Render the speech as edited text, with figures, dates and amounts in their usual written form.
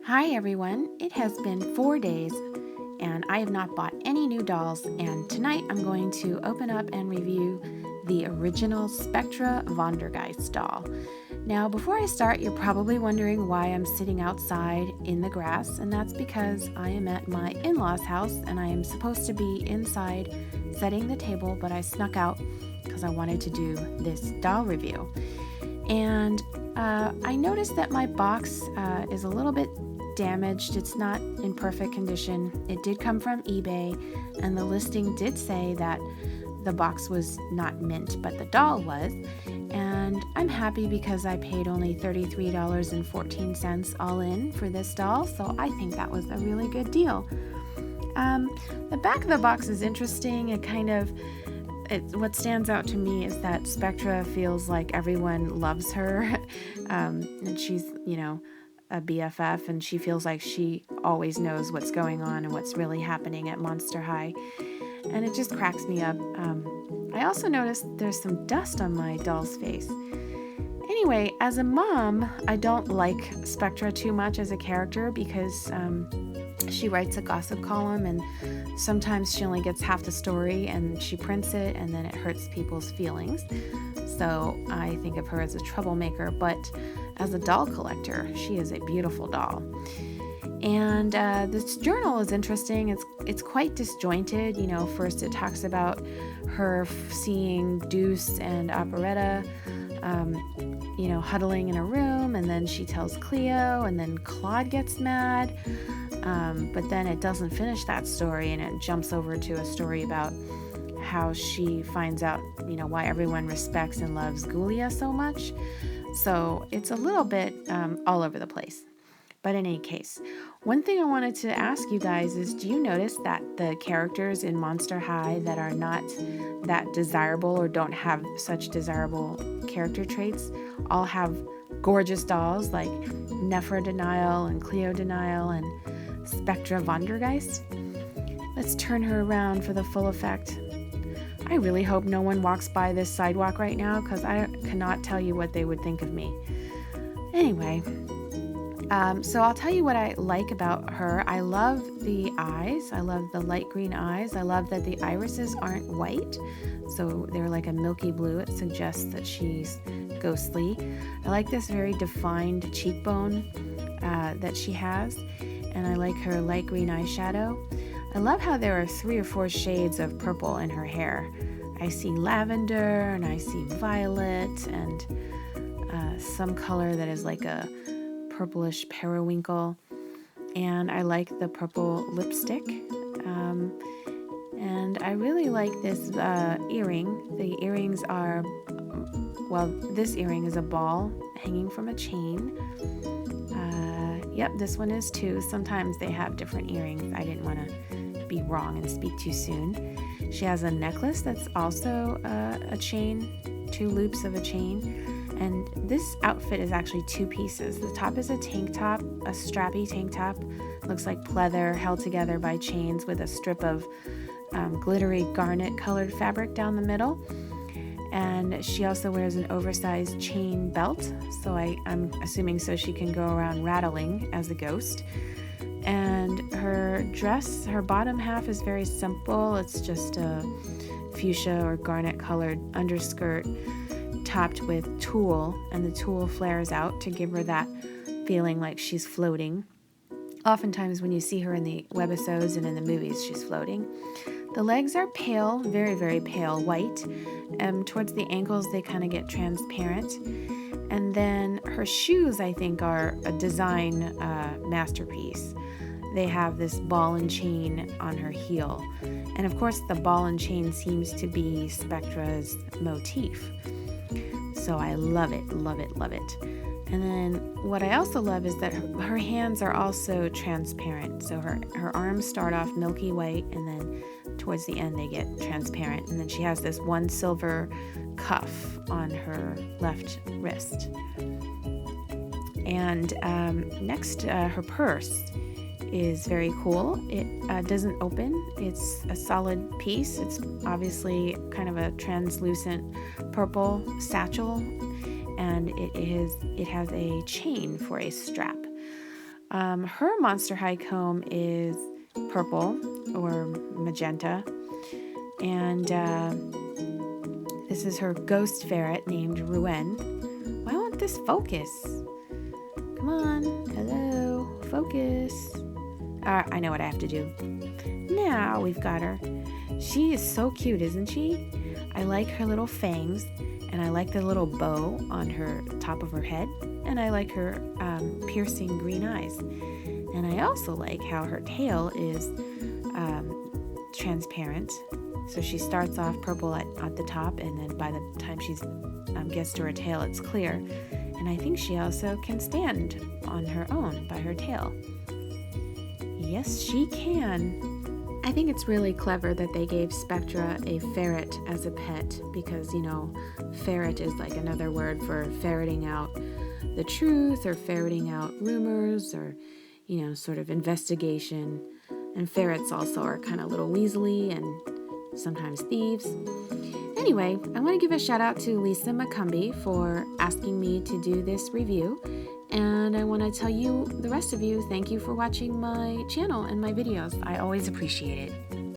Hi everyone, it has been 4 days and I have not bought any new dolls, and tonight I'm going to open up and review the original Spectra Vondergeist doll. Now before I start, you're probably wondering why I'm sitting outside in the grass, and that's because I am at my in-laws house and I am supposed to be inside setting the table, but I snuck out because I wanted to do this doll review. And I noticed that my box is a little bit damaged. It's not in perfect condition. It did come from eBay, and the listing did say that the box was not mint, but the doll was. And I'm happy because I paid only $33.14 all in for this doll, so I think that was a really good deal. The back of the box is interesting. What stands out to me is that Spectra feels like everyone loves her, and she's, a BFF, and she feels like she always knows what's going on and what's really happening at Monster High, and it just cracks me up. I also noticed there's some dust on my doll's face. Anyway, as a mom, I don't like Spectra too much as a character because she writes a gossip column, and sometimes she only gets half the story and she prints it and then it hurts people's feelings. So I think of her as a troublemaker, but as a doll collector, she is a beautiful doll. And this journal is interesting. It's quite disjointed. First it talks about her seeing Deuce and Operetta, huddling in a room, and then she tells Cleo, and then Claude gets mad. But then it doesn't finish that story, and it jumps over to a story about how she finds out, why everyone respects and loves Gulia so much. So it's a little bit all over the place. But in any case, one thing I wanted to ask you guys is, do you notice that the characters in Monster High that are not that desirable or don't have such desirable character traits all have gorgeous dolls like Nephra Denial and Cleo Denial and Spectra Vondergeist? Let's turn her around for the full effect. I really hope no one walks by this sidewalk right now because I cannot tell you what they would think of me. Anyway, so I'll tell you what I like about her. I love the eyes. I love the light green eyes. I love that the irises aren't white, so they're like a milky blue. It suggests that she's ghostly. I like this very defined cheekbone that she has, and I like her light green eyeshadow. I love how there are 3 or 4 shades of purple in her hair. I see lavender, and I see violet, and some color that is like a purplish periwinkle. And I like the purple lipstick. And I really like this earring. The earrings are, this earring is a ball hanging from a chain. Yep, this one is too. Sometimes they have different earrings. I didn't want to be wrong and speak too soon. She has a necklace that's also a chain, 2 loops of a chain. And this outfit is actually 2 pieces. The top is a tank top, a strappy tank top. Looks like pleather held together by chains with a strip of glittery garnet colored fabric down the middle. And she also wears an oversized chain belt, so I'm assuming so she can go around rattling as a ghost. And her dress, her bottom half is very simple. It's just a fuchsia or garnet colored underskirt topped with tulle, and the tulle flares out to give her that feeling like she's floating. Oftentimes when you see her in the webisodes and in the movies, she's floating. The legs are pale, very, very pale white. Towards the ankles, they kind of get transparent. And then her shoes, I think, are a design masterpiece. They have this ball and chain on her heel. And of course, the ball and chain seems to be Spectra's motif. So I love it, love it, love it. And then what I also love is that her hands are also transparent. So her arms start off milky white, and then towards the end they get transparent. And then she has this 1 silver cuff on her left wrist. And next, her purse is very cool. It doesn't open. It's a solid piece. It's obviously kind of a translucent purple satchel, and it has a chain for a strap. Her Monster High comb is purple or magenta, and this is her ghost ferret named Rouen. Why won't this focus? Come on, hello, focus. I know what I have to do. Now we've got her. She is so cute, isn't she? I like her little fangs, and I like the little bow on her top of her head, and I like her piercing green eyes. And I also like how her tail is transparent. So she starts off purple at the top, and then by the time she's gets to her tail, it's clear. And I think she also can stand on her own by her tail. Yes, she can. I think it's really clever that they gave Spectra a ferret as a pet because, ferret is like another word for ferreting out the truth or ferreting out rumors or, sort of investigation. And ferrets also are kind of a little weaselly and sometimes thieves. Anyway, I want to give a shout out to Lisa McCumbee for asking me to do this review. And I want to tell you, the rest of you, thank you for watching my channel and my videos. I always appreciate it.